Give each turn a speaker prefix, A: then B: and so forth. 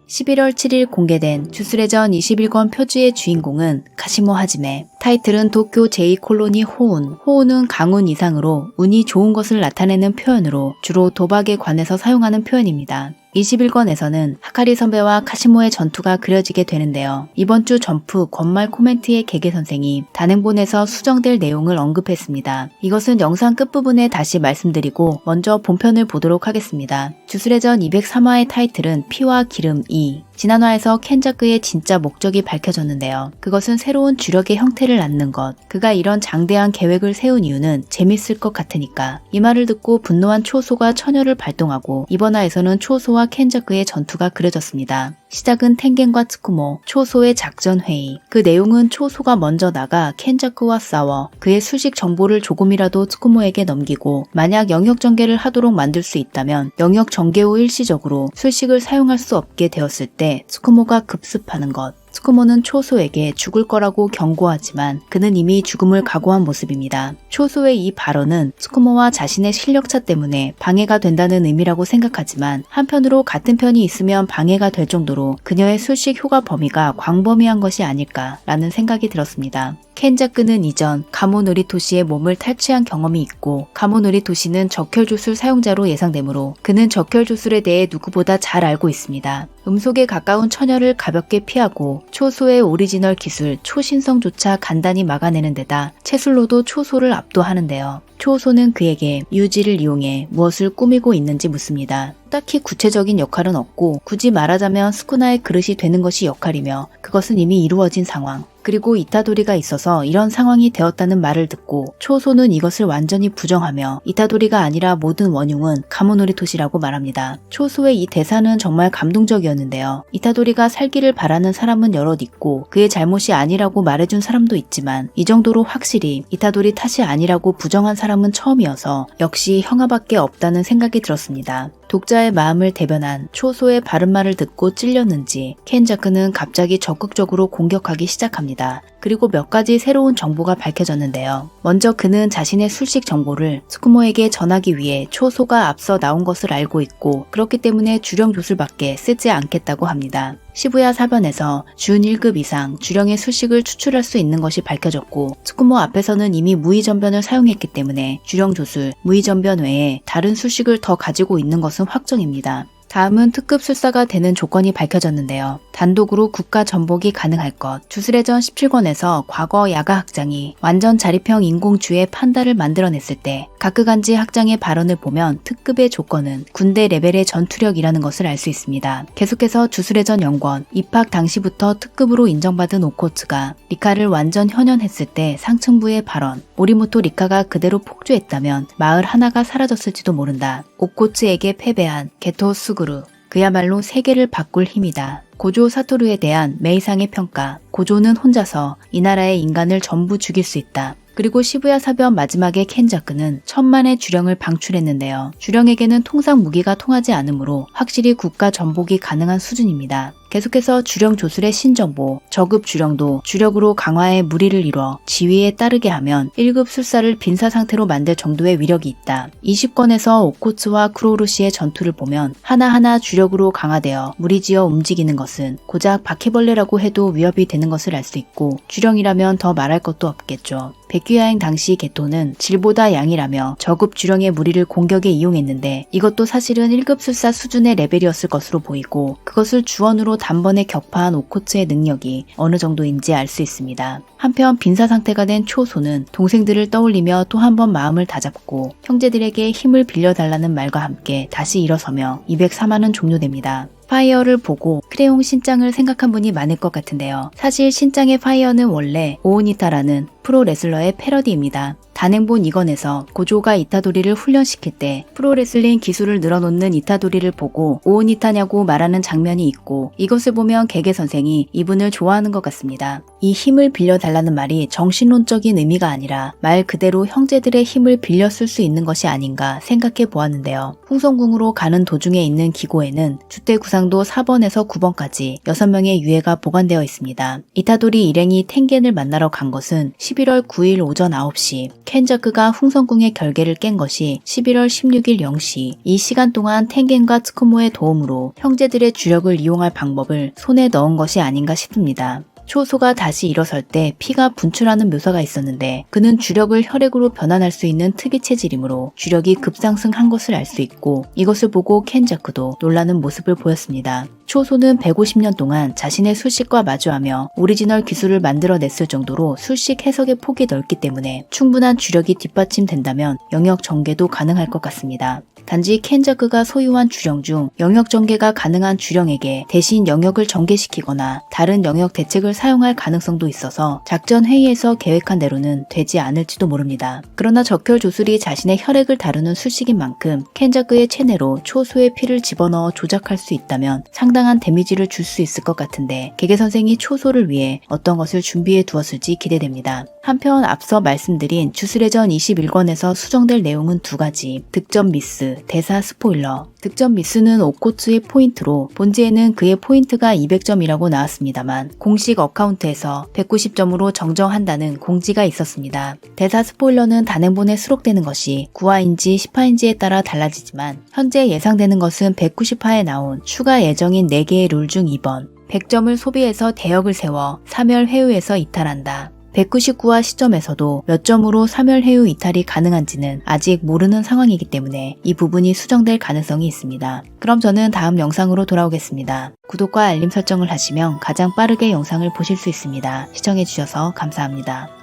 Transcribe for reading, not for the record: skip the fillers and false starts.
A: 11월 7일 공개된 주술회전 21권 표지의 주인공은 가시모 하지메. 타이틀은 도쿄 제2콜로니 호운. 호운은 강운 이상으로 운이 좋은 것을 나타내는 표현으로 주로 도박에 관해서 사용하는 표현입니다. 21권에서는 하카리 선배와 카시모의 전투가 그려지게 되는데요. 이번 주 점프 권말 코멘트의 개개 선생이 단행본에서 수정될 내용을 언급했습니다. 이것은 영상 끝부분에 다시 말씀드리고 먼저 본편을 보도록 하겠습니다. 주술회전 203화의 타이틀은 피와 기름 2. 지난화에서 켄자크의 진짜 목적이 밝혀졌는데요. 그것은 새로운 주력의 형태를 낳는 것. 그가 이런 장대한 계획을 세운 이유는 재밌을 것 같으니까. 이 말을 듣고 분노한 초소가 처녀를 발동하고 이번 화에서는 초소와 켄자크의 전투가 그려졌습니다. 시작은 텐겐과 트쿠모, 초소의 작전회의. 그 내용은 초소가 먼저 나가 켄자크와 싸워 그의 수식 정보를 조금이라도 트쿠모에게 넘기고 만약 영역 전개를 하도록 만들 수 있다면 영역 전개 후 일시적으로 수식을 사용할 수 없게 되었을 때 트쿠모가 급습하는 것. 트쿠모는 초소에게 죽을 거라고 경고하지만 그는 이미 죽음을 각오한 모습입니다. 초소의 이 발언은 트쿠모와 자신의 실력차 때문에 방해가 된다는 의미라고 생각하지만 한편으로 같은 편이 있으면 방해가 될 정도로 그녀의 술식 효과 범위가 광범위한 것이 아닐까라는 생각이 들었습니다. 켄자크는 이전 가모노리토시의 몸을 탈취한 경험이 있고 가모노리토시는 적혈조술 사용자로 예상되므로 그는 적혈조술에 대해 누구보다 잘 알고 있습니다. 음속에 가까운 처녀를 가볍게 피하고 초소의 오리지널 기술 초신성조차 간단히 막아내는 데다 채술로도 초소를 압도하는데요. 초소는 그에게 유지를 이용해 무엇을 꾸미고 있는지 묻습니다. 딱히 구체적인 역할은 없고 굳이 말하자면 스쿠나의 그릇이 되는 것이 역할이며 그것은 이미 이루어진 상황. 그리고 이타도리가 있어서 이런 상황이 되었다는 말을 듣고 초소는 이것을 완전히 부정하며 이타도리가 아니라 모든 원흉은 가모노리토시라고 말합니다. 초소의 이 대사는 정말 감동적이었는데요. 이타도리가 살기를 바라는 사람은 여럿 있고 그의 잘못이 아니라고 말해준 사람도 있지만 이 정도로 확실히 이타도리 탓이 아니라고 부정한 사람은 처음이어서 역시 형아밖에 없다는 생각이 들었습니다. 독자의 마음을 대변한 초소의 바른 말을 듣고 찔렸는지 켄자크는 갑자기 적극적으로 공격하기 시작합니다. 그리고 몇 가지 새로운 정보가 밝혀졌는데요. 먼저 그는 자신의 술식 정보를 트쿠모에게 전하기 위해 초소가 앞서 나온 것을 알고 있고 그렇기 때문에 주령 조술밖에 쓰지 않겠다고 합니다. 시부야 사변에서 준 1급 이상 주령의 술식을 추출할 수 있는 것이 밝혀졌고 트쿠모 앞에서는 이미 무의전변을 사용했기 때문에 주령 조술, 무의전변 외에 다른 술식을 더 가지고 있는 것은 확정입니다. 다음은 특급 술사가 되는 조건이 밝혀졌는데요. 단독으로 국가 전복이 가능할 것. 주술회전 17권에서 과거 야가 학장이 완전 자립형 인공주의 판다를 만들어냈을 때 가크간지 학장의 발언을 보면 특급의 조건은 군대 레벨의 전투력이라는 것을 알 수 있습니다. 계속해서 주술회전 0권 입학 당시부터 특급으로 인정받은 오코츠가 리카를 완전 현현했을 때 상층부의 발언. 모리모토 리카가 그대로 폭주했다면 마을 하나가 사라졌을지도 모른다. 오코츠에게 패배한 게토 수그루. 그야말로 세계를 바꿀 힘이다. 고조 사토루에 대한 메이상의 평가. 고조는 혼자서 이 나라의 인간을 전부 죽일 수 있다. 그리고 시부야 사변 마지막에 켄자크는 천만의 주령을 방출했는데요. 주령에게는 통상 무기가 통하지 않으므로 확실히 국가 전복이 가능한 수준입니다. 계속해서 주령 조술의 신정보, 저급 주령도 주력으로 강화해 무리를 이뤄 지위에 따르게 하면 1급 술사를 빈사 상태로 만들 정도의 위력이 있다. 20권에서 오코츠와 쿠로우루시의 전투를 보면 하나하나 주력으로 강화되어 무리지어 움직이는 것은 고작 바퀴벌레라고 해도 위협이 되는 것을 알 수 있고 주령이라면 더 말할 것도 없겠죠. 백귀야행 당시 게토는 질보다 양이라며 저급 주령의 무리를 공격에 이용했는데 이것도 사실은 1급 술사 수준의 레벨이었을 것으로 보이고 그것을 주원으로 단번에 격파한 오코츠의 능력이 어느 정도인지 알 수 있습니다. 한편 빈사 상태가 된 초소는 동생들을 떠올리며 또 한 번 마음을 다잡고 형제들에게 힘을 빌려달라는 말과 함께 다시 일어서며 203화는 종료됩니다. 파이어를 보고 크레용 신짱을 생각한 분이 많을 것 같은데요. 사실 신짱의 파이어는 원래 오우니타라는 프로레슬러의 패러디입니다. 단행본 2권에서 고조가 이타도리를 훈련시킬 때 프로레슬링 기술을 늘어놓는 이타도리를 보고 오우니타냐고 말하는 장면이 있고 이것을 보면 개개 선생이 이분을 좋아하는 것 같습니다. 이 힘을 빌려달라는 말이 정신론적인 의미가 아니라 말 그대로 형제들의 힘을 빌려 쓸 수 있는 것이 아닌가 생각해 보았는데요. 풍성궁으로 가는 도중에 있는 기고에는 주대 구상 영상도 4번에서 9번까지 6명의 유해가 보관되어 있습니다. 이타도리 일행이 텐겐을 만나러 간 것은 11월 9일 오전 9시, 켄자크가 흥선궁의 결계를 깬 것이 11월 16일 0시, 이 시간 동안 텐겐과 트쿠모의 도움으로 형제들의 주력을 이용할 방법을 손에 넣은 것이 아닌가 싶습니다. 초소가 다시 일어설 때 피가 분출하는 묘사가 있었는데 그는 주력을 혈액으로 변환할 수 있는 특이 체질이므로 주력이 급상승한 것을 알 수 있고 이것을 보고 켄자크도 놀라는 모습을 보였습니다. 초소는 150년 동안 자신의 술식과 마주하며 오리지널 기술을 만들어냈을 정도로 술식 해석의 폭이 넓기 때문에 충분한 주력이 뒷받침된다면 영역 전개도 가능할 것 같습니다. 단지 켄자크가 소유한 주령 중 영역 전개가 가능한 주령에게 대신 영역을 전개시키거나 다른 영역 대책을 사용할 가능성도 있어서 작전 회의에서 계획한 대로는 되지 않을지도 모릅니다. 그러나 적혈 조술이 자신의 혈액을 다루는 술식인 만큼 켄자크의 체내로 초소의 피를 집어넣어 조작할 수 있다면 상당한 데미지를 줄 수 있을 것 같은데 개개 선생이 초소를 위해 어떤 것을 준비해 두었을지 기대됩니다. 한편 앞서 말씀드린 주술회전 21권에서 수정될 내용은 두 가지, 득점 미스, 대사 스포일러. 득점 미스는 오코츠의 포인트로 본지에는 그의 포인트가 200점이라고 나왔습니다만 공식 어카운트에서 190점으로 정정한다는 공지가 있었습니다. 대사 스포일러는 단행본에 수록되는 것이 9화인지 10화인지에 따라 달라지지만 현재 예상되는 것은 190화에 나온 추가 예정인 4개의 룰 중 2번 100점을 소비해서 대역을 세워 사멸 회유에서 이탈한다. 199화 시점에서도 몇 점으로 사멸 회유 이탈이 가능한지는 아직 모르는 상황이기 때문에 이 부분이 수정될 가능성이 있습니다. 그럼 저는 다음 영상으로 돌아오겠습니다. 구독과 알림 설정을 하시면 가장 빠르게 영상을 보실 수 있습니다. 시청해주셔서 감사합니다.